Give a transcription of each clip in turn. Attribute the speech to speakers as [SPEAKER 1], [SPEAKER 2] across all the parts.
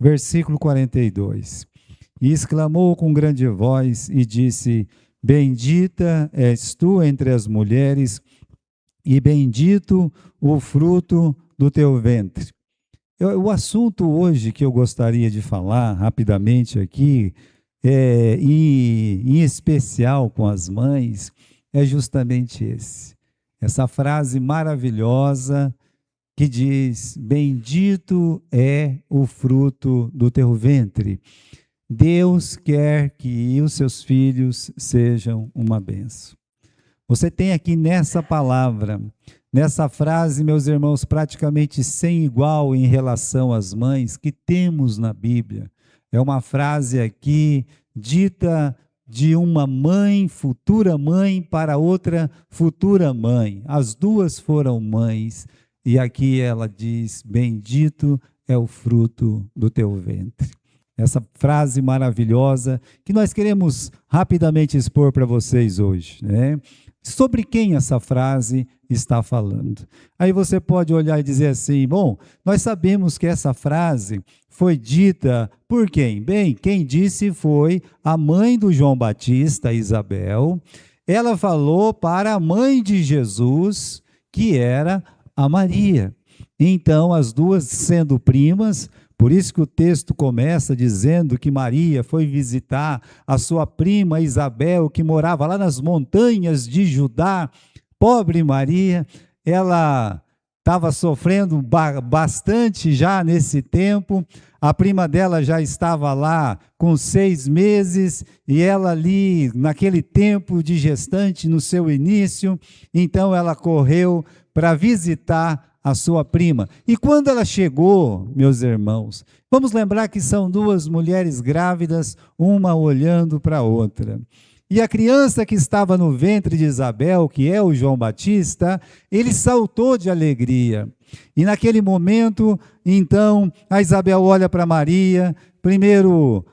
[SPEAKER 1] versículo 42. E exclamou com grande voz e disse: Bendita és tu entre as mulheres, e bendito o fruto do teu ventre. O assunto hoje que eu gostaria de falar rapidamente aqui, em especial com as mães, é justamente esse. Essa frase maravilhosa que diz: Bendito é o fruto do teu ventre. Deus quer que os seus filhos sejam uma bênção. Você tem aqui nessa palavra, nessa frase, meus irmãos, praticamente sem igual em relação às mães que temos na Bíblia. É uma frase aqui dita de uma mãe, futura mãe, para outra futura mãe. As duas foram mães. E aqui ela diz: Bendito é o fruto do teu ventre. Essa frase maravilhosa que nós queremos rapidamente expor para vocês hoje, né? Sobre quem essa frase está falando? Aí você pode olhar e dizer assim: bom, nós sabemos que essa frase foi dita por quem? Bem, quem disse foi a mãe do João Batista, Isabel. Ela falou para a mãe de Jesus, que era a Maria. Então, as duas sendo primas, por isso que o texto começa dizendo que Maria foi visitar a sua prima Isabel, que morava lá nas montanhas de Judá. Pobre Maria, ela estava sofrendo bastante já nesse tempo. A prima dela já estava lá com 6 meses, e ela ali, naquele tempo de gestante, no seu início, então ela correu para visitar a sua prima. E quando ela chegou, meus irmãos, vamos lembrar que são duas mulheres grávidas, uma olhando para a outra. E a criança que estava no ventre de Isabel, que é o João Batista, ele saltou de alegria. E naquele momento, então, a Isabel olha para Maria, primeiro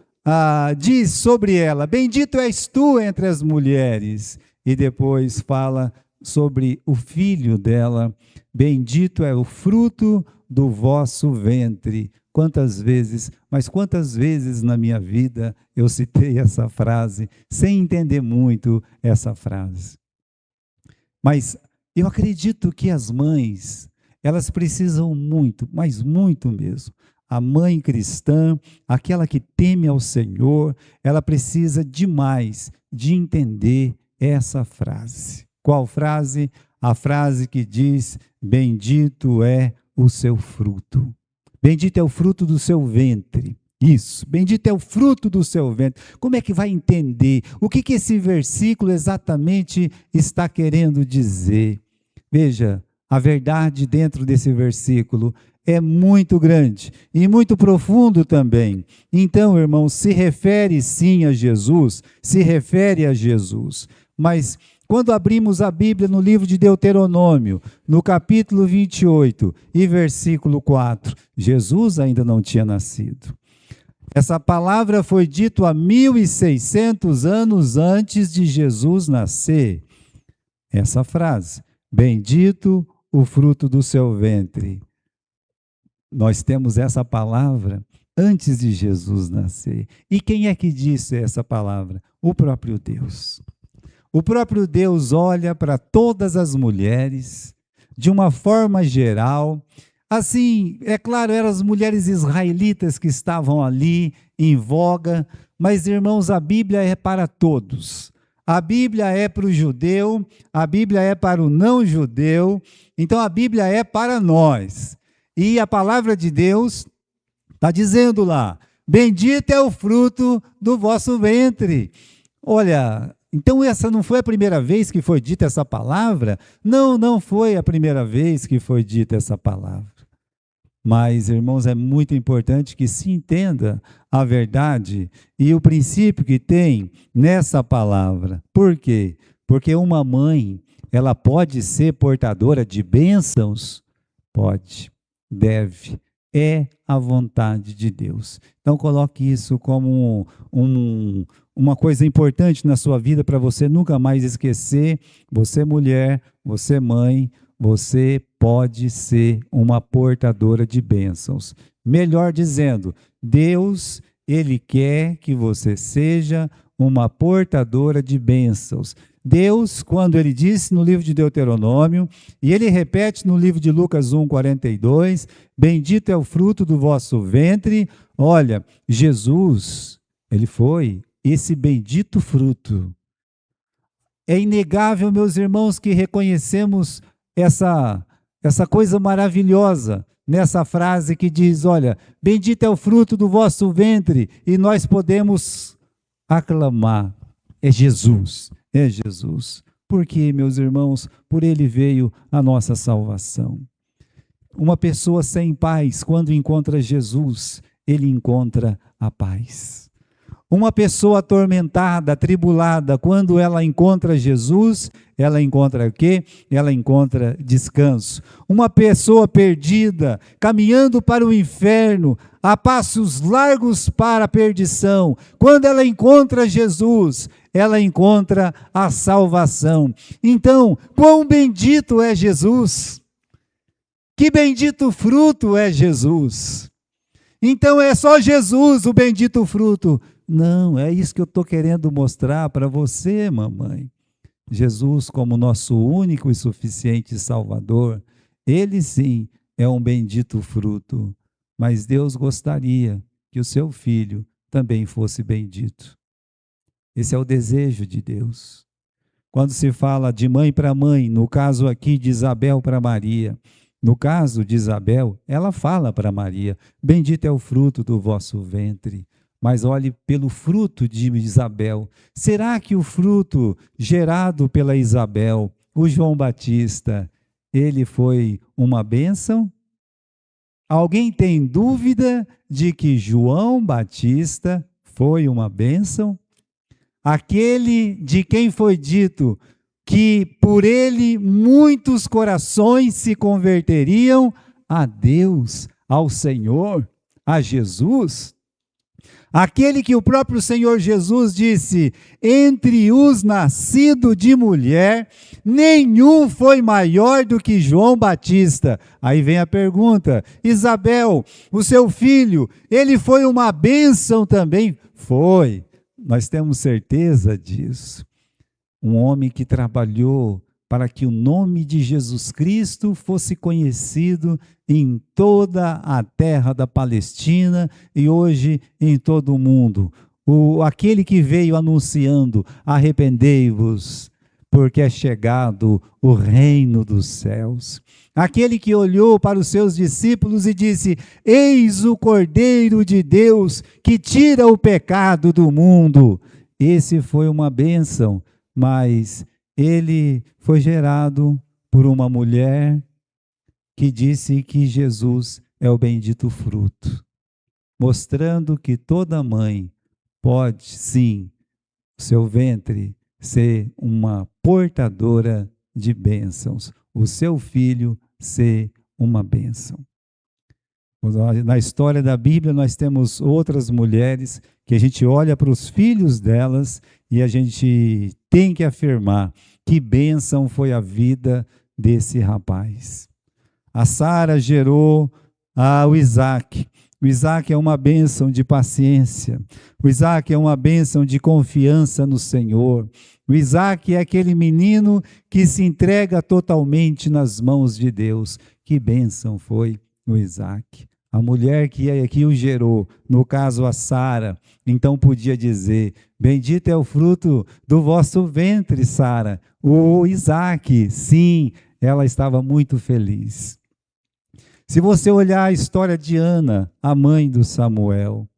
[SPEAKER 1] diz sobre ela: Bendito és tu entre as mulheres. E depois fala sobre o filho dela: Bendito é o fruto do vosso ventre. Quantas vezes, mas quantas vezes na minha vida eu citei essa frase, sem entender muito essa frase. Mas eu acredito que as mães, elas precisam muito, mas muito mesmo. A mãe cristã, aquela que teme ao Senhor, ela precisa demais de entender essa frase. Qual frase? A frase que diz: Bendito é o seu fruto. Bendito é o fruto do seu ventre. Isso, bendito é o fruto do seu ventre. Como é que vai entender? O que esse versículo exatamente está querendo dizer? Veja, a verdade dentro desse versículo é muito grande e muito profundo também. Então, irmãos, se refere sim a Jesus, se refere a Jesus. Mas quando abrimos a Bíblia no livro de Deuteronômio, no capítulo 28 e versículo 4, Jesus ainda não tinha nascido. Essa palavra foi dita há 1.600 anos antes de Jesus nascer. Essa frase: Bendito o fruto do seu ventre. Nós temos essa palavra antes de Jesus nascer. E quem é que disse essa palavra? O próprio Deus. O próprio Deus olha para todas as mulheres, de uma forma geral. Assim, é claro, eram as mulheres israelitas que estavam ali em voga, mas, irmãos, a Bíblia é para todos. A Bíblia é para o judeu, a Bíblia é para o não judeu, então a Bíblia é para nós. E a palavra de Deus está dizendo lá: Bendito é o fruto do vosso ventre. Olha, então essa não foi a primeira vez que foi dita essa palavra? Não, não foi a primeira vez que foi dita essa palavra. Mas, irmãos, é muito importante que se entenda a verdade e o princípio que tem nessa palavra. Por quê? Porque uma mãe, ela pode ser portadora de bênçãos? Pode, deve. É a vontade de Deus. Então, coloque isso como uma coisa importante na sua vida para você nunca mais esquecer. Você mulher, você mãe, você pode ser uma portadora de bênçãos. Melhor dizendo, Deus, Ele quer que você seja uma portadora de bênçãos. Deus, quando Ele disse no livro de Deuteronômio, e Ele repete no livro de Lucas 1,42, bendito é o fruto do vosso ventre. Olha, Jesus, Ele foi esse bendito fruto. É inegável, meus irmãos, que reconhecemos essa coisa maravilhosa nessa frase que diz, olha, bendito é o fruto do vosso ventre, e nós podemos aclamar, é Jesus. É Jesus. Porque, meus irmãos, por Ele veio a nossa salvação. Uma pessoa sem paz, quando encontra Jesus, ele encontra a paz. Uma pessoa atormentada, atribulada, quando ela encontra Jesus, ela encontra o quê? Ela encontra descanso. Uma pessoa perdida, caminhando para o inferno, a passos largos para a perdição, quando ela encontra Jesus, ela encontra a salvação. Então, quão bendito é Jesus! Que bendito fruto é Jesus! Então é só Jesus o bendito fruto? Não, é isso que eu estou querendo mostrar para você, mamãe. Jesus, como nosso único e suficiente Salvador, Ele sim é um bendito fruto, mas Deus gostaria que o seu filho também fosse bendito. Esse é o desejo de Deus. Quando se fala de mãe para mãe, no caso aqui de Isabel para Maria, no caso de Isabel, ela fala para Maria, bendito é o fruto do vosso ventre. Mas olhe pelo fruto de Isabel. Será que o fruto gerado pela Isabel, o João Batista, ele foi uma bênção? Alguém tem dúvida de que João Batista foi uma bênção? Aquele de quem foi dito que por ele muitos corações se converteriam a Deus, ao Senhor, a Jesus. Aquele que o próprio Senhor Jesus disse, entre os nascidos de mulher, nenhum foi maior do que João Batista. Aí vem a pergunta, Isabel, o seu filho, ele foi uma bênção também? Foi, nós temos certeza disso. Um homem que trabalhou para que o nome de Jesus Cristo fosse conhecido em toda a terra da Palestina e hoje em todo o mundo. Aquele que veio anunciando, arrependei-vos, porque é chegado o reino dos céus. Aquele que olhou para os seus discípulos e disse, eis o Cordeiro de Deus que tira o pecado do mundo. Esse foi uma bênção, mas ele foi gerado por uma mulher que disse que Jesus é o bendito fruto, mostrando que toda mãe pode, sim, seu ventre, ser uma portadora de bênçãos, o seu filho ser uma bênção. Na história da Bíblia nós temos outras mulheres que a gente olha para os filhos delas e a gente tem que afirmar que bênção foi a vida desse rapaz. A Sara gerou o Isaac. O Isaac é uma bênção de paciência. O Isaac é uma bênção de confiança no Senhor. O Isaac é aquele menino que se entrega totalmente nas mãos de Deus. Que bênção foi o Isaac. A mulher que o gerou, no caso a Sara, então podia dizer, bendito é o fruto do vosso ventre, Sara. O Isaac, sim, ela estava muito feliz. Se você olhar a história de Ana, a mãe do Samuel,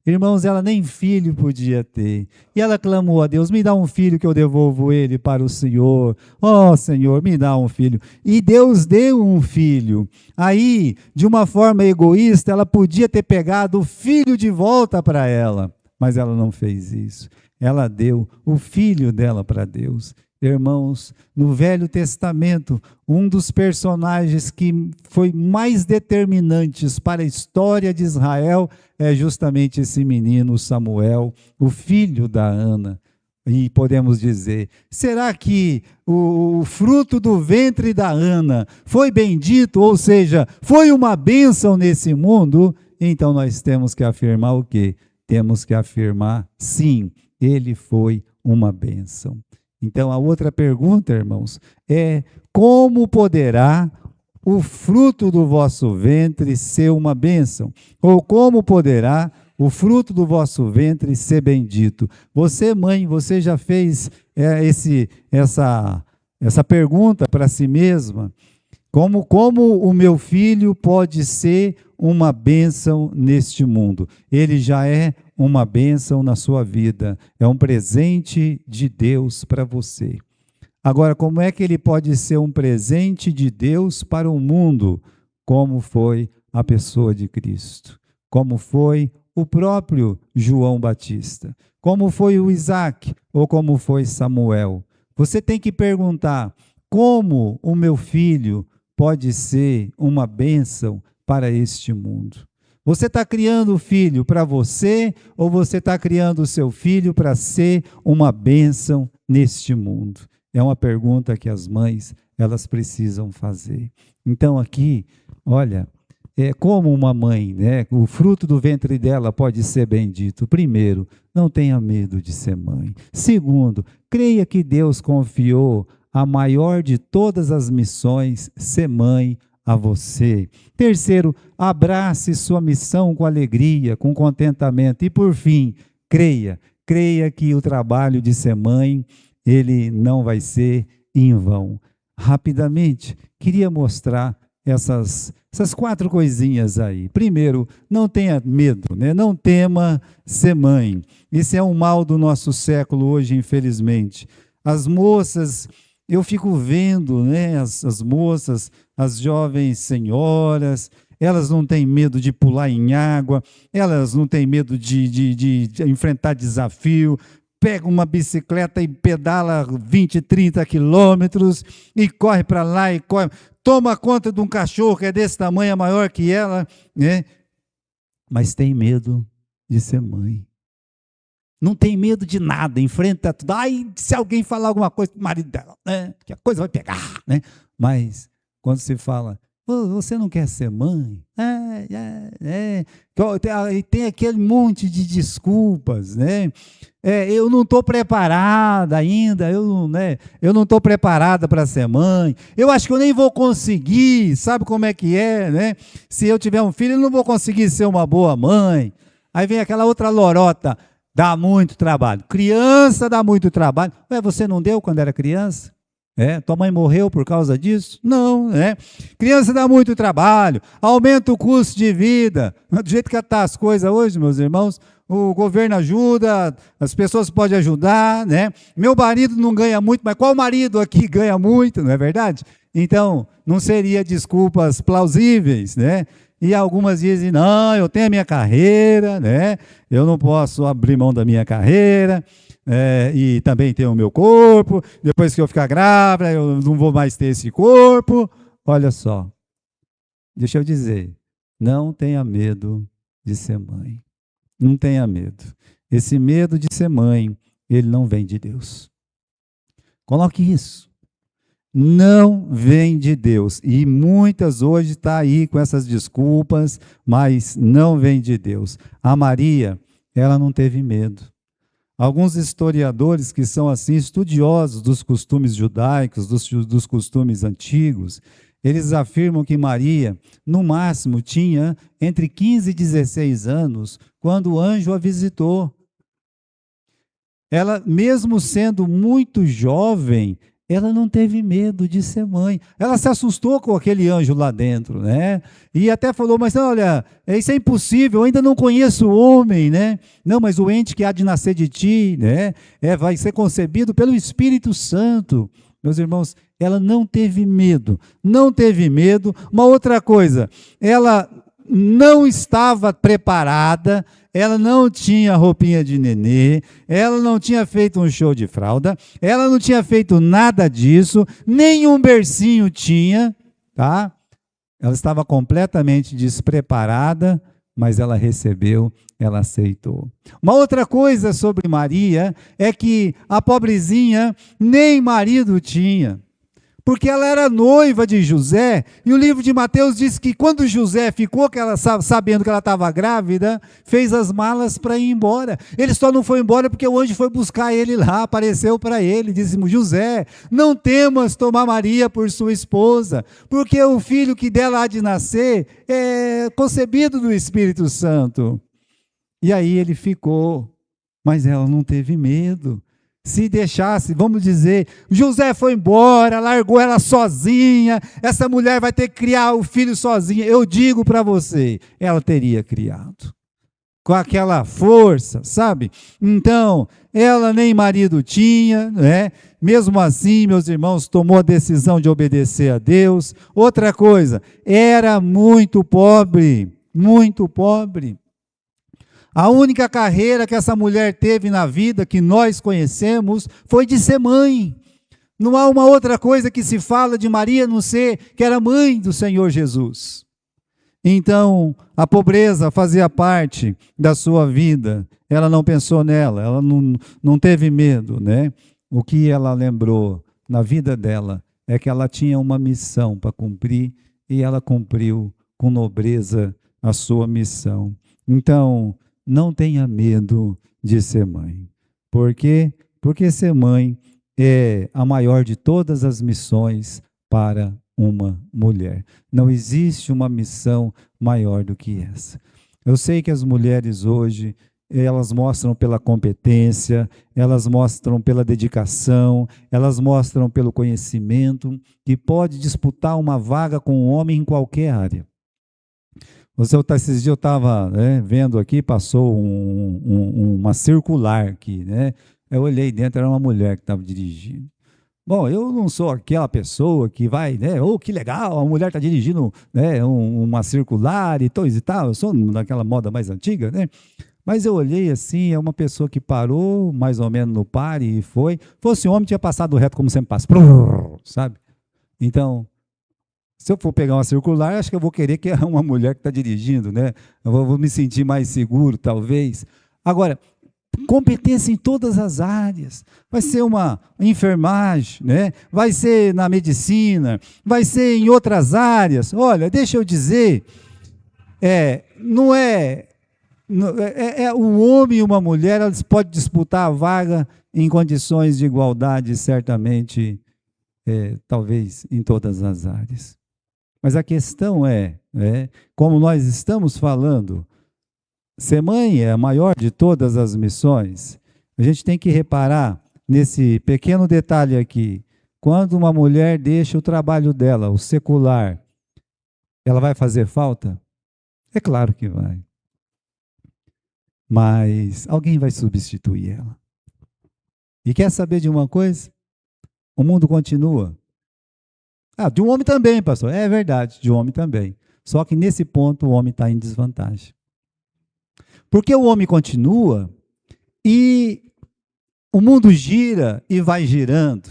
[SPEAKER 1] irmãos, ela nem filho podia ter. E ela clamou a Deus, me dá um filho que eu devolvo ele para o Senhor. Oh, Senhor, me dá um filho. E Deus deu um filho. Aí, de uma forma egoísta, ela podia ter pegado o filho de volta para ela. Mas ela não fez isso. Ela deu o filho dela para Deus. Irmãos, no Velho Testamento, um dos personagens que foi mais determinantes para a história de Israel é justamente esse menino Samuel, o filho da Ana. E podemos dizer, será que o fruto do ventre da Ana foi bendito, ou seja, foi uma bênção nesse mundo? Então nós temos que afirmar o quê? Temos que afirmar, sim, ele foi uma bênção. Então a outra pergunta, irmãos, é como poderá o fruto do vosso ventre ser uma bênção? Ou como poderá o fruto do vosso ventre ser bendito? Você, mãe, você já fez essa pergunta para si mesma? Como o meu filho pode ser uma bênção neste mundo? Ele já é uma bênção na sua vida, é um presente de Deus para você. Agora, como é que ele pode ser um presente de Deus para o mundo? Como foi a pessoa de Cristo? Como foi o próprio João Batista? Como foi o Isaac? Ou como foi Samuel? Você tem que perguntar, como o meu filho pode ser uma bênção para este mundo? Você está criando o filho para você ou você está criando o seu filho para ser uma bênção neste mundo? É uma pergunta que as mães, elas precisam fazer. Então aqui, olha, é como uma mãe, né? O fruto do ventre dela pode ser bendito. Primeiro, não tenha medo de ser mãe. Segundo, creia que Deus confiou a maior de todas as missões, ser mãe, a você. Terceiro, abrace sua missão com alegria, com contentamento. E por fim, creia que o trabalho de ser mãe, ele não vai ser em vão. Rapidamente, queria mostrar essas 4 coisinhas aí. Primeiro, não tenha medo, né? Não tema ser mãe. Esse é um mal do nosso século hoje, infelizmente. As moças, eu fico vendo, né, as moças, as jovens senhoras, elas não têm medo de pular em água, elas não têm medo de enfrentar desafio, pega uma bicicleta e pedala 20, 30 quilômetros e corre para lá e corre, toma conta de um cachorro que é desse tamanho, é maior que ela, né? Mas tem medo de ser mãe. Não tem medo de nada, enfrenta tudo. Ai, se alguém falar alguma coisa para o marido dela, né? Que a coisa vai pegar, né? Mas quando se fala, você não quer ser mãe? Tem aquele monte de desculpas, né? Eu não estou preparada ainda, eu não estou preparada para ser mãe, eu acho que eu nem vou conseguir, sabe como é que é, né? Se eu tiver um filho, eu não vou conseguir ser uma boa mãe. Aí vem aquela outra lorota, dá muito trabalho. Criança dá muito trabalho. Você não deu quando era criança? Tua mãe morreu por causa disso? Não, né? Criança dá muito trabalho, aumenta o custo de vida. Do jeito que estão as coisas hoje, meus irmãos, o governo ajuda, as pessoas podem ajudar, né? Meu marido não ganha muito, mas qual marido aqui ganha muito, não é verdade? Então, não seria desculpas plausíveis, né? E algumas dizem, não, eu tenho a minha carreira, né? Eu não posso abrir mão da minha carreira, e também tenho o meu corpo, depois que eu ficar grávida, eu não vou mais ter esse corpo. Olha só, deixa eu dizer, não tenha medo de ser mãe. Não tenha medo. Esse medo de ser mãe, ele não vem de Deus. Coloque isso. Não vem de Deus. E muitas hoje estão aí com essas desculpas, mas não vem de Deus. A Maria, ela não teve medo. Alguns historiadores que são assim estudiosos dos costumes judaicos, dos costumes antigos, eles afirmam que Maria, no máximo, tinha entre 15 e 16 anos, quando o anjo a visitou. Ela, mesmo sendo muito jovem, ela não teve medo de ser mãe. Ela se assustou com aquele anjo lá dentro, né? E até falou, mas olha, isso é impossível, eu ainda não conheço o homem, né? Não, mas o ente que há de nascer de ti, né? Vai ser concebido pelo Espírito Santo. Meus irmãos, ela não teve medo, não teve medo. Uma outra coisa, ela não estava preparada, ela não tinha roupinha de nenê, ela não tinha feito um show de fralda, ela não tinha feito nada disso, nem um bercinho tinha, tá? Ela estava completamente despreparada, mas ela recebeu, ela aceitou. Uma outra coisa sobre Maria é que a pobrezinha nem marido tinha, porque ela era noiva de José, e o livro de Mateus diz que quando José ficou sabendo que ela estava grávida, fez as malas para ir embora. Ele só não foi embora porque o anjo foi buscar ele lá, apareceu para ele, disse: José, não temas tomar Maria por sua esposa, porque o filho que dela há de nascer é concebido do Espírito Santo. E aí ele ficou, mas ela não teve medo. Se deixasse, vamos dizer, José foi embora, largou ela sozinha, essa mulher vai ter que criar o filho sozinha. Eu digo para você, ela teria criado, com aquela força, sabe? Então, ela nem marido tinha, né? Mesmo assim, meus irmãos, tomou a decisão de obedecer a Deus. Outra coisa, era muito pobre, muito pobre. A única carreira que essa mulher teve na vida, que nós conhecemos, foi de ser mãe. Não há uma outra coisa que se fala de Maria, a não ser que era mãe do Senhor Jesus. Então, a pobreza fazia parte da sua vida. Ela não pensou nela, ela não teve medo, né? O que ela lembrou na vida dela é que ela tinha uma missão para cumprir, e ela cumpriu com nobreza a sua missão. Então, não tenha medo de ser mãe. Por quê? Porque ser mãe é a maior de todas as missões para uma mulher. Não existe uma missão maior do que essa. Eu sei que as mulheres hoje, elas mostram pela competência, elas mostram pela dedicação, elas mostram pelo conhecimento, que pode disputar uma vaga com um homem em qualquer área. Esses dias eu estava vendo aqui, passou uma circular aqui, né? Eu olhei dentro, era uma mulher que estava dirigindo. Bom, eu não sou aquela pessoa que vai, né? Oh, que legal, a mulher está dirigindo, né, uma circular e coisa e tal. Eu sou daquela moda mais antiga, né? Mas eu olhei assim, é uma pessoa que parou mais ou menos no pare e foi. Fosse homem, tinha passado reto como sempre passa, sabe? Então, se eu for pegar uma circular, acho que eu vou querer que é uma mulher que está dirigindo, né? Eu vou me sentir mais seguro, talvez. Agora, competência em todas as áreas. Vai ser uma enfermagem, né? Vai ser na medicina, vai ser em outras áreas. Olha, deixa eu dizer, um homem e uma mulher, eles podem disputar a vaga em condições de igualdade, certamente, talvez em todas as áreas. Mas a questão como nós estamos falando, ser mãe é a maior de todas as missões. A gente tem que reparar nesse pequeno detalhe aqui. Quando uma mulher deixa o trabalho dela, o secular, ela vai fazer falta? É claro que vai. Mas alguém vai substituir ela. E quer saber de uma coisa? O mundo continua. De um homem também, pastor. É verdade, de um homem também. Só que nesse ponto o homem está em desvantagem. Porque o homem continua e o mundo gira e vai girando.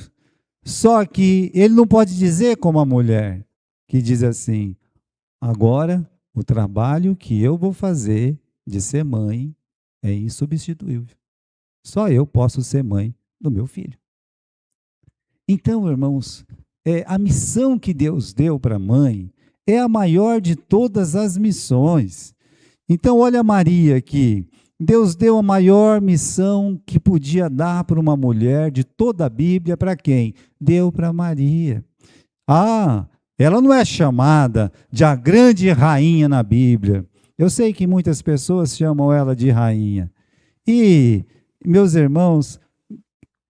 [SPEAKER 1] Só que ele não pode dizer como a mulher, que diz assim: agora o trabalho que eu vou fazer de ser mãe é insubstituível. Só eu posso ser mãe do meu filho. Então, irmãos, a missão que Deus deu para a mãe é a maior de todas as missões. Então, olha Maria aqui. Deus deu a maior missão que podia dar para uma mulher de toda a Bíblia. Para quem? Deu para Maria. Ela não é chamada de a grande rainha na Bíblia. Eu sei que muitas pessoas chamam ela de rainha. E, meus irmãos,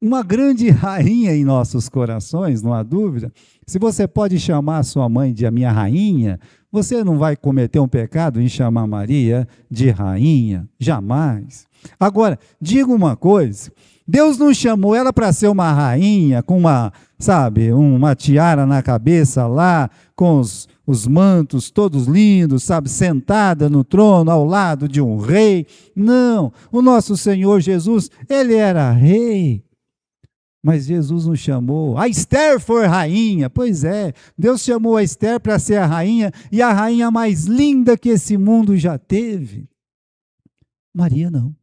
[SPEAKER 1] uma grande rainha em nossos corações, não há dúvida. Se você pode chamar a sua mãe de a minha rainha, você não vai cometer um pecado em chamar Maria de rainha, jamais. Agora, diga uma coisa, Deus não chamou ela para ser uma rainha com uma tiara na cabeça lá, com os mantos todos lindos, sentada no trono ao lado de um rei. Não, o nosso Senhor Jesus, ele era rei. Mas Jesus nos chamou. A Esther foi rainha. Pois é, Deus chamou a Esther para ser a rainha, e a rainha mais linda que esse mundo já teve. Maria não.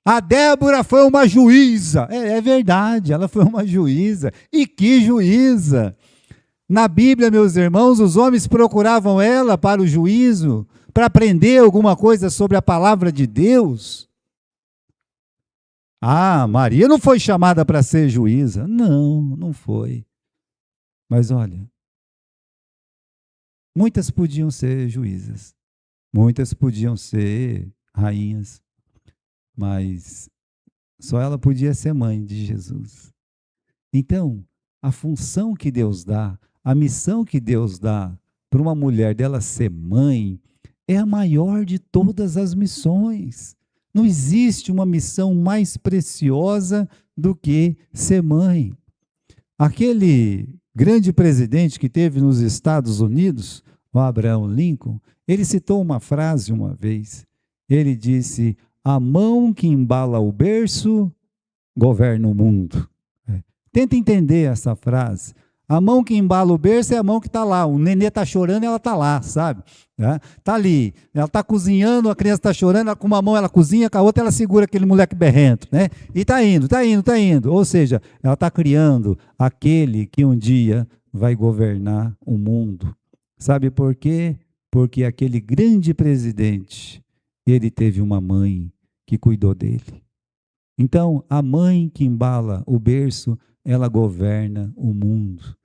[SPEAKER 1] A Débora foi uma juíza. É verdade, ela foi uma juíza. E que juíza! Na Bíblia, meus irmãos, os homens procuravam ela para o juízo, para aprender alguma coisa sobre a palavra de Deus. Ah, Maria não foi chamada para ser juíza. Não, não foi. Mas olha, muitas podiam ser juízas, muitas podiam ser rainhas, mas só ela podia ser mãe de Jesus. Então, a função que Deus dá, a missão que Deus dá para uma mulher dela ser mãe, é a maior de todas as missões. Não existe uma missão mais preciosa do que ser mãe. Aquele grande presidente que teve nos Estados Unidos, o Abraham Lincoln, ele citou uma frase uma vez. Ele disse: a mão que embala o berço governa o mundo. Tenta entender essa frase. A mão que embala o berço é a mão que está lá. O nenê está chorando e ela está lá, sabe? Está ali. Ela está cozinhando, a criança está chorando, com uma mão ela cozinha, com a outra ela segura aquele moleque berrento, né? E está indo, está indo, está indo. Ou seja, ela está criando aquele que um dia vai governar o mundo. Sabe por quê? Porque aquele grande presidente, ele teve uma mãe que cuidou dele. Então, a mãe que embala o berço, ela governa o mundo.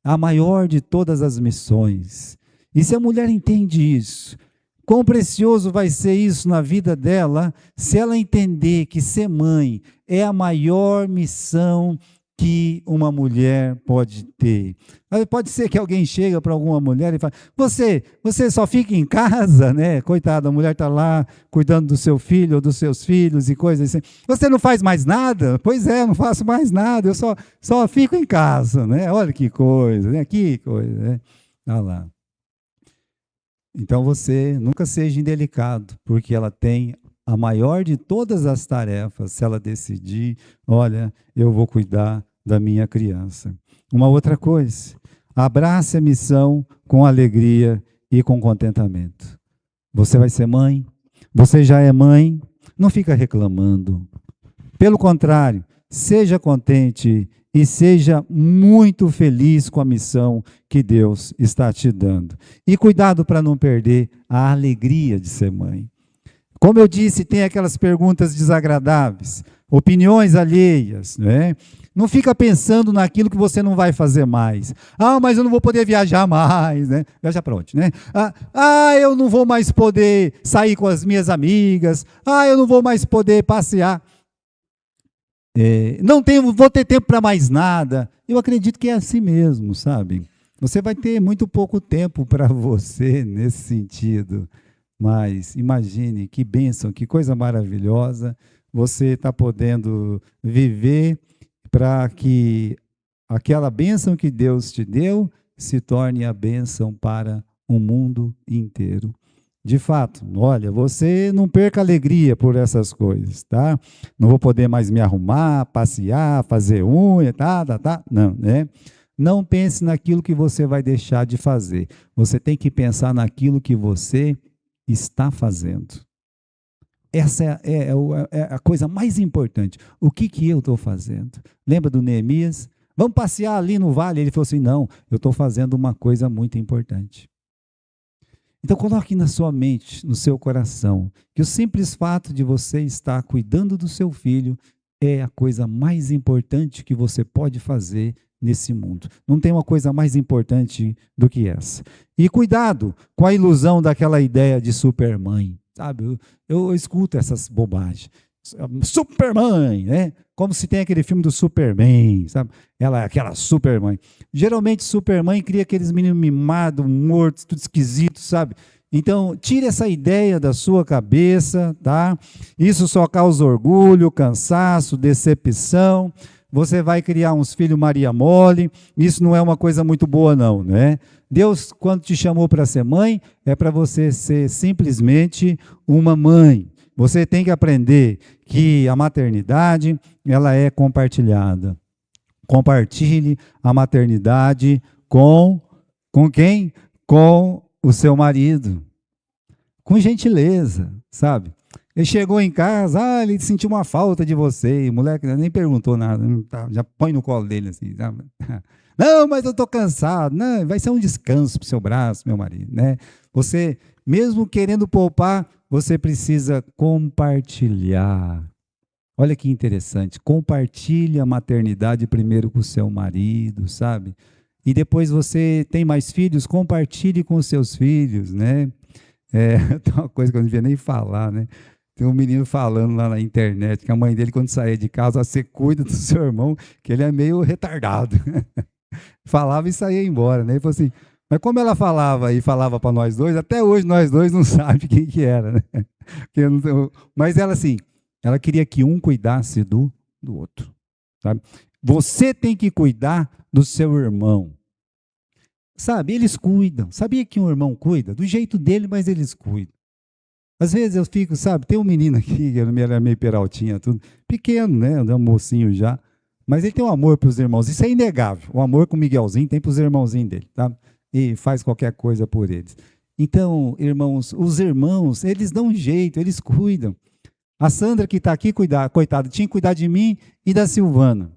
[SPEAKER 1] A maior de todas as missões. E se a mulher entende isso, quão precioso vai ser isso na vida dela, se ela entender que ser mãe é a maior missão que uma mulher pode ter. Pode ser que alguém chega para alguma mulher e fala: você só fica em casa, né? Coitada, a mulher está lá cuidando do seu filho ou dos seus filhos e coisas assim. Você não faz mais nada? Pois é, eu não faço mais nada, eu só fico em casa, né? Olha que coisa, né? Que coisa, né? Olha lá. Então você nunca seja indelicado, porque ela tem a maior de todas as tarefas, se ela decidir: olha, eu vou cuidar da minha criança. Uma outra coisa, abrace a missão com alegria e com contentamento. Você vai ser mãe, você já é mãe, não fica reclamando. Pelo contrário, seja contente e seja muito feliz com a missão que Deus está te dando. E cuidado para não perder a alegria de ser mãe. Como eu disse, tem aquelas perguntas desagradáveis, opiniões alheias, né? Não fica pensando naquilo que você não vai fazer mais. Ah, mas eu não vou poder viajar mais, né? Viajar para onde, né? Eu não vou mais poder sair com as minhas amigas. Eu não vou mais poder passear. Vou ter tempo para mais nada. Eu acredito que é assim mesmo, sabe? Você vai ter muito pouco tempo para você nesse sentido. Mas imagine que bênção, que coisa maravilhosa você está podendo viver para que aquela bênção que Deus te deu se torne a bênção para o mundo inteiro. De fato, olha, você não perca alegria por essas coisas, tá? Não vou poder mais me arrumar, passear, fazer unha, tá. Não, né? Não pense naquilo que você vai deixar de fazer. Você tem que pensar naquilo que você está fazendo. Essa é a coisa mais importante. O que eu estou fazendo? Lembra do Neemias? Vamos passear ali no vale? Ele falou assim: não, eu estou fazendo uma coisa muito importante. Então coloque na sua mente, no seu coração, que o simples fato de você estar cuidando do seu filho é a coisa mais importante que você pode fazer nesse mundo. Não tem uma coisa mais importante do que essa. E cuidado com a ilusão daquela ideia de supermãe. Sabe, eu escuto essas bobagens. Supermãe, né? Como se tem aquele filme do Superman, sabe? Ela é aquela supermãe. Geralmente, supermãe cria aqueles meninos mimados, mortos, tudo esquisito, sabe? Então, tire essa ideia da sua cabeça, tá? Isso só causa orgulho, cansaço, decepção. Você vai criar uns filhos Maria Mole. Isso não é uma coisa muito boa, não, né? Deus, quando te chamou para ser mãe, é para você ser simplesmente uma mãe. Você tem que aprender que a maternidade, ela é compartilhada. Compartilhe a maternidade com quem? Com o seu marido. Com gentileza, sabe? Ele chegou em casa, ele sentiu uma falta de você, o moleque nem perguntou nada, já põe no colo dele assim, sabe? Não, mas eu estou cansado. Não, vai ser um descanso para o seu braço, meu marido, né? Você, mesmo querendo poupar, você precisa compartilhar. Olha que interessante, compartilhe a maternidade primeiro com o seu marido, sabe? E depois você tem mais filhos, compartilhe com os seus filhos, né? Tem uma coisa que eu não devia nem falar, né? Tem um menino falando lá na internet que a mãe dele, quando saía de casa, você cuida do seu irmão, que ele é meio retardado. Falava e saía embora, né? Ele falou assim, mas como ela falava e falava para nós dois, até hoje nós dois não sabemos quem que era, né? Mas ela assim, ela queria que um cuidasse do outro, sabe? Você tem que cuidar do seu irmão. Sabe, eles cuidam. Sabia que um irmão cuida? Do jeito dele, mas eles cuidam. Às vezes eu fico, sabe, tem um menino aqui, que era meio peraltinha, tudo, pequeno, né, um mocinho já, mas ele tem um amor para os irmãos, isso é inegável. O amor que o Miguelzinho tem para os irmãozinhos dele, tá? E faz qualquer coisa por eles. Então, irmãos, os irmãos, eles dão um jeito, eles cuidam. A Sandra, que está aqui, coitada, tinha que cuidar de mim e da Silvana.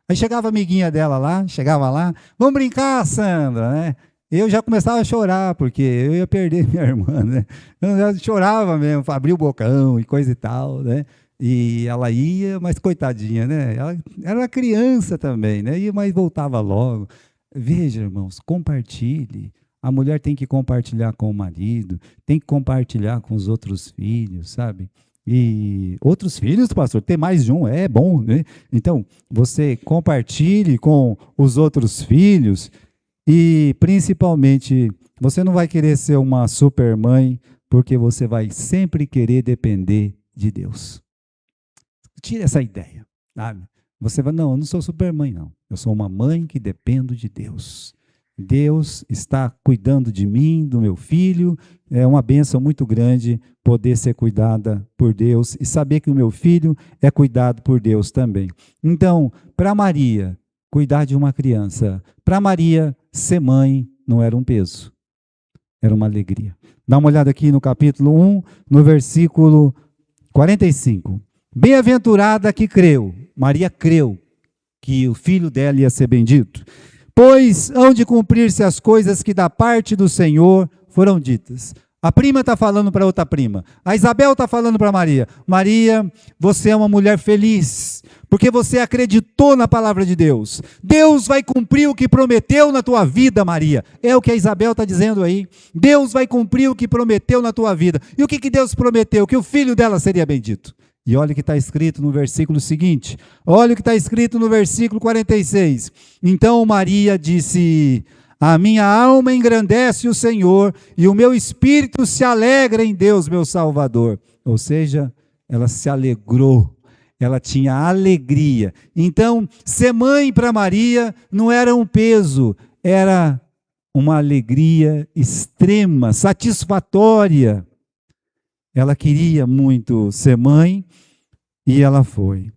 [SPEAKER 1] Aí chegava a amiguinha dela lá, chegava lá, vamos brincar, Sandra, né? Eu já começava a chorar, porque eu ia perder minha irmã, né? Eu já chorava mesmo, abria o bocão e coisa e tal, né? E ela ia, mas coitadinha, né? Ela era criança também, né? Ia, mas voltava logo. Veja, irmãos, compartilhe. A mulher tem que compartilhar com o marido, tem que compartilhar com os outros filhos, sabe? E outros filhos, pastor, ter mais de um é bom, né? Então, você compartilhe com os outros filhos e, principalmente, você não vai querer ser uma super mãe, porque você vai sempre querer depender de Deus. Tire essa ideia, sabe? Você vai, não, eu não sou super mãe, não. Eu sou uma mãe que dependo de Deus. Deus está cuidando de mim, do meu filho. É uma bênção muito grande poder ser cuidada por Deus e saber que o meu filho é cuidado por Deus também. Então, para Maria, cuidar de uma criança, para Maria, ser mãe não era um peso, era uma alegria. Dá uma olhada aqui no capítulo 1, no versículo 45. Bem-aventurada que creu, Maria creu que o filho dela ia ser bendito. Pois hão de cumprir-se as coisas que da parte do Senhor foram ditas. A prima está falando para outra prima. A Isabel está falando para Maria. Maria, você é uma mulher feliz, porque você acreditou na palavra de Deus. Deus vai cumprir o que prometeu na tua vida, Maria. É o que a Isabel está dizendo aí. Deus vai cumprir o que prometeu na tua vida. E o que Deus prometeu? Que o filho dela seria bendito. E olha o que está escrito no versículo seguinte. Olha o que está escrito no versículo 46. Então Maria disse: a minha alma engrandece o Senhor, e o meu espírito se alegra em Deus, meu Salvador. Ou seja, ela se alegrou, ela tinha alegria. Então, ser mãe para Maria não era um peso, era uma alegria extrema, satisfatória. Ela queria muito ser mãe e ela foi.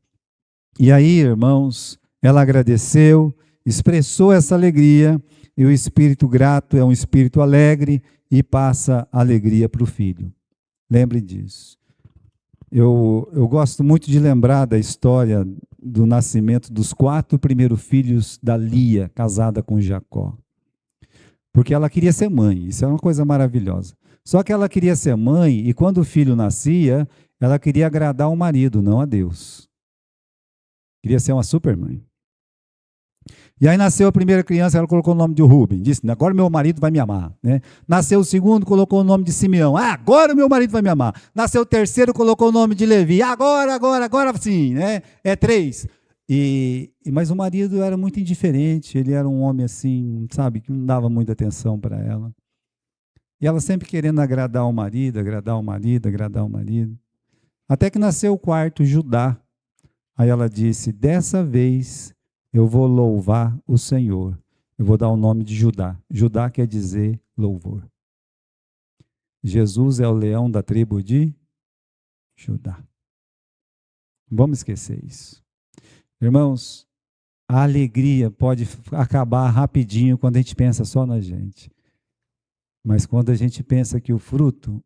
[SPEAKER 1] E aí, irmãos, ela agradeceu, expressou essa alegria, e o espírito grato é um espírito alegre e passa alegria para o filho. Lembre disso. Eu gosto muito de lembrar da história do nascimento dos 4 primeiros filhos da Lia, casada com Jacó. Porque ela queria ser mãe, isso é uma coisa maravilhosa. Só que ela queria ser mãe e quando o filho nascia, ela queria agradar o marido, não a Deus. Queria ser uma super mãe. E aí nasceu a primeira criança, ela colocou o nome de Rubem. Disse, agora meu marido vai me amar. Né? Nasceu o segundo, colocou o nome de Simeão. Agora o meu marido vai me amar. Nasceu o terceiro, colocou o nome de Levi. Agora sim. Né? É 3. Mas o marido era muito indiferente. Ele era um homem assim, sabe, que não dava muita atenção para ela. E ela sempre querendo agradar o marido, agradar o marido, agradar o marido. Até que nasceu o quarto, Judá. Aí ela disse, dessa vez eu vou louvar o Senhor. Eu vou dar o nome de Judá. Judá quer dizer louvor. Jesus é o leão da tribo de Judá. Vamos esquecer isso. Irmãos, a alegria pode acabar rapidinho quando a gente pensa só na gente. Mas quando a gente pensa que o fruto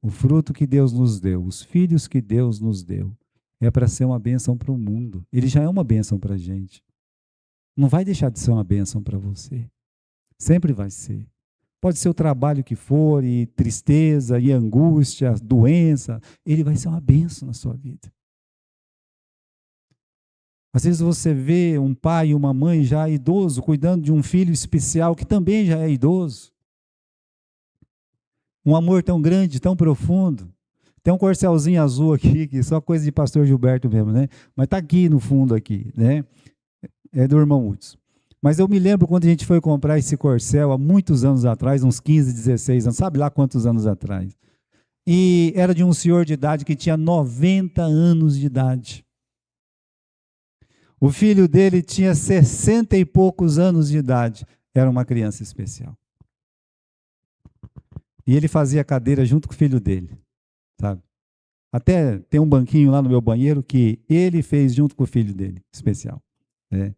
[SPEAKER 1] que Deus nos deu, os filhos que Deus nos deu, é para ser uma bênção para o mundo. Ele já é uma bênção para a gente. Não vai deixar de ser uma bênção para você. Sempre vai ser. Pode ser o trabalho que for, e tristeza, e angústia, doença, ele vai ser uma bênção na sua vida. Às vezes você vê um pai e uma mãe já idoso, cuidando de um filho especial que também já é idoso. Um amor tão grande, tão profundo. Tem um corcelzinho azul aqui, que é só coisa de pastor Gilberto mesmo, né? Mas está aqui no fundo aqui, né? É do irmão Hudson. Mas eu me lembro quando a gente foi comprar esse corcel há muitos anos atrás, uns 15, 16 anos, sabe lá quantos anos atrás. E era de um senhor de idade que tinha 90 anos de idade. O filho dele tinha 60 e poucos anos de idade. Era uma criança especial. E ele fazia cadeira junto com o filho dele, sabe? Até tem um banquinho lá no meu banheiro que ele fez junto com o filho dele, especial. Né?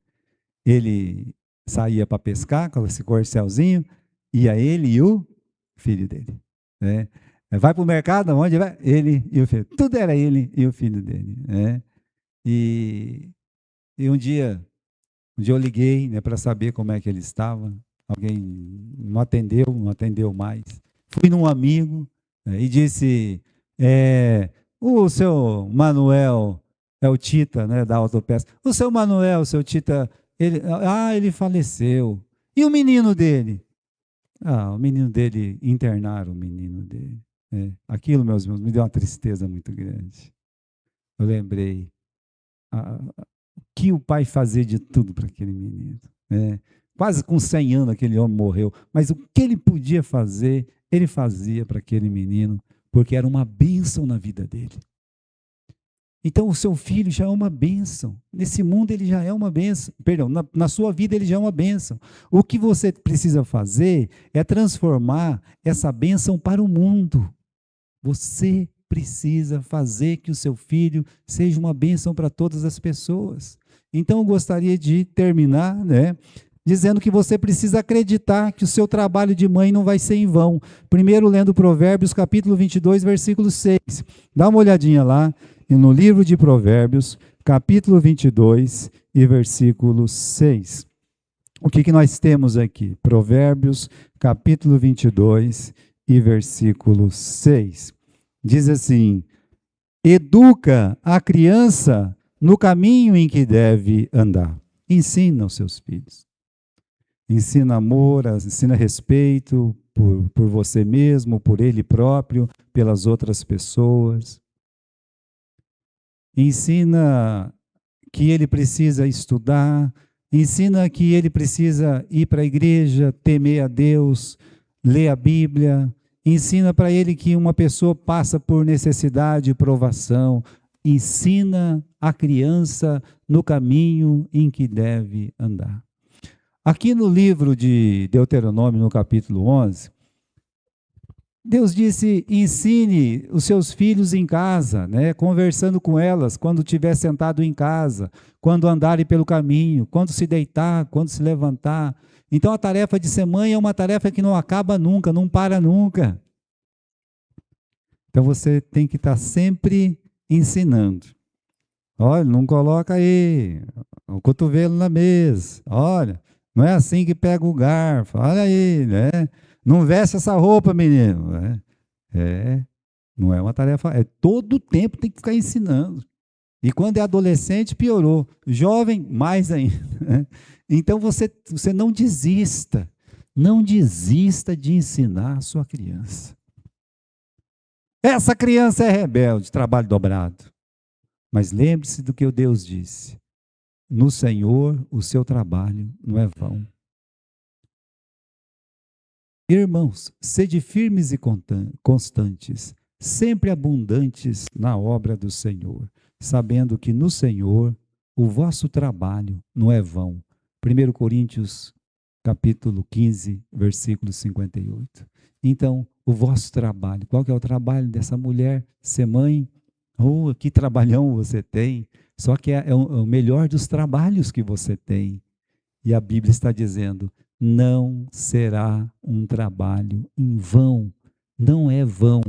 [SPEAKER 1] Ele saía para pescar com esse corcelzinho, ia ele e o filho dele. Né? Vai para o mercado, onde vai? Ele e o filho. Tudo era ele e o filho dele. Né? E um dia eu liguei, né, para saber como é que ele estava. Alguém não atendeu mais. Fui num amigo, né, e disse, o seu Manuel, é o Tita, né, da autopeça. O seu Manuel, o seu Tita, ele faleceu. E o menino dele? O menino dele, internaram o menino dele. Aquilo, meus irmãos, me deu uma tristeza muito grande. Eu lembrei que o pai fazia de tudo para aquele menino. Quase com 100 anos aquele homem morreu, mas o que ele podia fazer, ele fazia para aquele menino, porque era uma bênção na vida dele. Então o seu filho já é uma bênção, nesse mundo ele já é uma bênção, perdão, na sua vida ele já é uma bênção. O que você precisa fazer é transformar essa bênção para o mundo. Você precisa fazer que o seu filho seja uma bênção para todas as pessoas. Então eu gostaria de terminar, né, dizendo que você precisa acreditar que o seu trabalho de mãe não vai ser em vão. Primeiro lendo Provérbios, capítulo 22, versículo 6. Dá uma olhadinha lá, no livro de Provérbios, capítulo 22 e versículo 6. O que nós temos aqui? Provérbios, capítulo 22 e versículo 6. Diz assim: educa a criança no caminho em que deve andar. Ensina os seus filhos. Ensina amor, ensina respeito por você mesmo, por ele próprio, pelas outras pessoas. Ensina que ele precisa estudar, ensina que ele precisa ir para a igreja, temer a Deus, ler a Bíblia. Ensina para ele que uma pessoa passa por necessidade e provação. Ensina a criança no caminho em que deve andar. Aqui no livro de Deuteronômio, no capítulo 11, Deus disse, ensine os seus filhos em casa, né, conversando com elas, quando estiver sentado em casa, quando andarem pelo caminho, quando se deitar, quando se levantar. Então a tarefa de ser mãe é uma tarefa que não acaba nunca, não para nunca. Então você tem que estar sempre ensinando. Olha, não coloca aí o cotovelo na mesa. Olha, não é assim que pega o garfo. Olha aí, né? Não veste essa roupa, menino. Não é uma tarefa. Todo o tempo tem que ficar ensinando. E quando é adolescente, piorou. Jovem, mais ainda. Né? Então você não desista. Não desista de ensinar a sua criança. Essa criança é rebelde, trabalho dobrado. Mas lembre-se do que o Deus disse. No Senhor, o seu trabalho não é vão. Irmãos, sede firmes e constantes, sempre abundantes na obra do Senhor, sabendo que no Senhor o vosso trabalho não é vão. 1 Coríntios, capítulo 15, versículo 58. Então, o vosso trabalho, qual que é o trabalho dessa mulher? Ser mãe, Oh, que trabalhão você tem. Só que é o melhor dos trabalhos que você tem. E a Bíblia está dizendo: não será um trabalho em vão. Não é vão.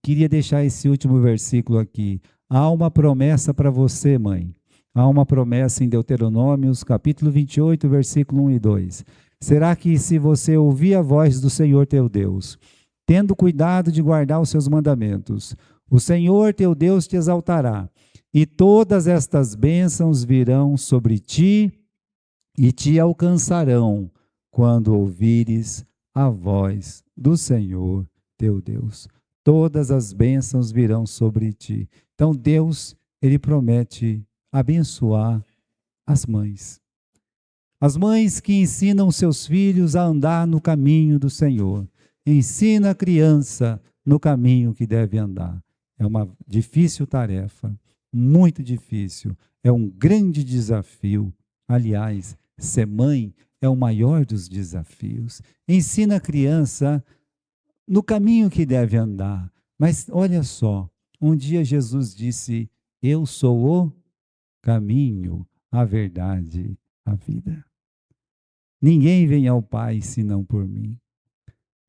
[SPEAKER 1] Queria deixar esse último versículo aqui. Há uma promessa para você, mãe. Há uma promessa em Deuteronômios, capítulo 28, versículo 1 e 2. Será que se você ouvir a voz do Senhor teu Deus, tendo cuidado de guardar os seus mandamentos, o Senhor teu Deus te exaltará, e todas estas bênçãos virão sobre ti e te alcançarão quando ouvires a voz do Senhor teu Deus. Todas as bênçãos virão sobre ti. Então Deus, ele promete abençoar as mães. As mães que ensinam seus filhos a andar no caminho do Senhor. Ensina a criança no caminho que deve andar. É uma difícil tarefa, muito difícil. É um grande desafio. Aliás, ser mãe é o maior dos desafios. Ensina a criança no caminho que deve andar. Mas olha só, um dia Jesus disse: eu sou o caminho, a verdade, a vida. Ninguém vem ao Pai senão por mim.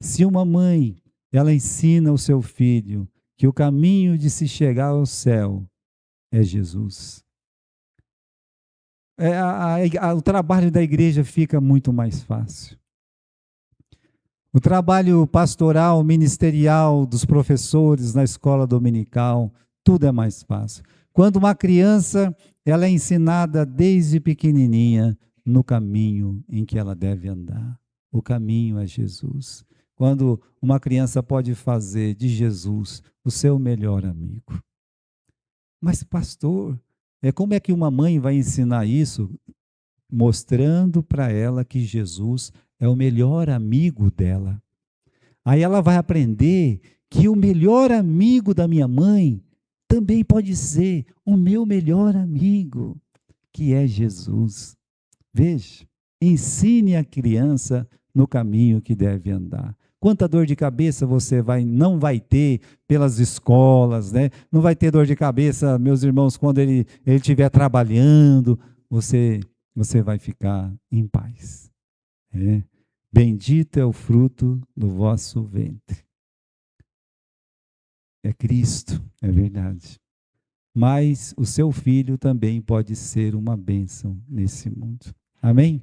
[SPEAKER 1] Se uma mãe, ela ensina o seu filho que o caminho de se chegar ao céu é Jesus, o trabalho da igreja fica muito mais fácil. O trabalho pastoral, ministerial dos professores na escola dominical, tudo é mais fácil. Quando uma criança, ela é ensinada desde pequenininha no caminho em que ela deve andar. O caminho é Jesus. Quando uma criança pode fazer de Jesus o seu melhor amigo. Mas, pastor, como é que uma mãe vai ensinar isso? Mostrando para ela que Jesus é o melhor amigo dela. Aí ela vai aprender que o melhor amigo da minha mãe também pode ser o meu melhor amigo, que é Jesus. Veja, ensine a criança no caminho que deve andar. Quanta dor de cabeça você não vai ter pelas escolas, né? Não vai ter dor de cabeça, meus irmãos, quando ele estiver trabalhando, você vai ficar em paz. Bendito é o fruto do vosso ventre. É Cristo, é verdade. Mas o seu filho também pode ser uma bênção nesse mundo. Amém?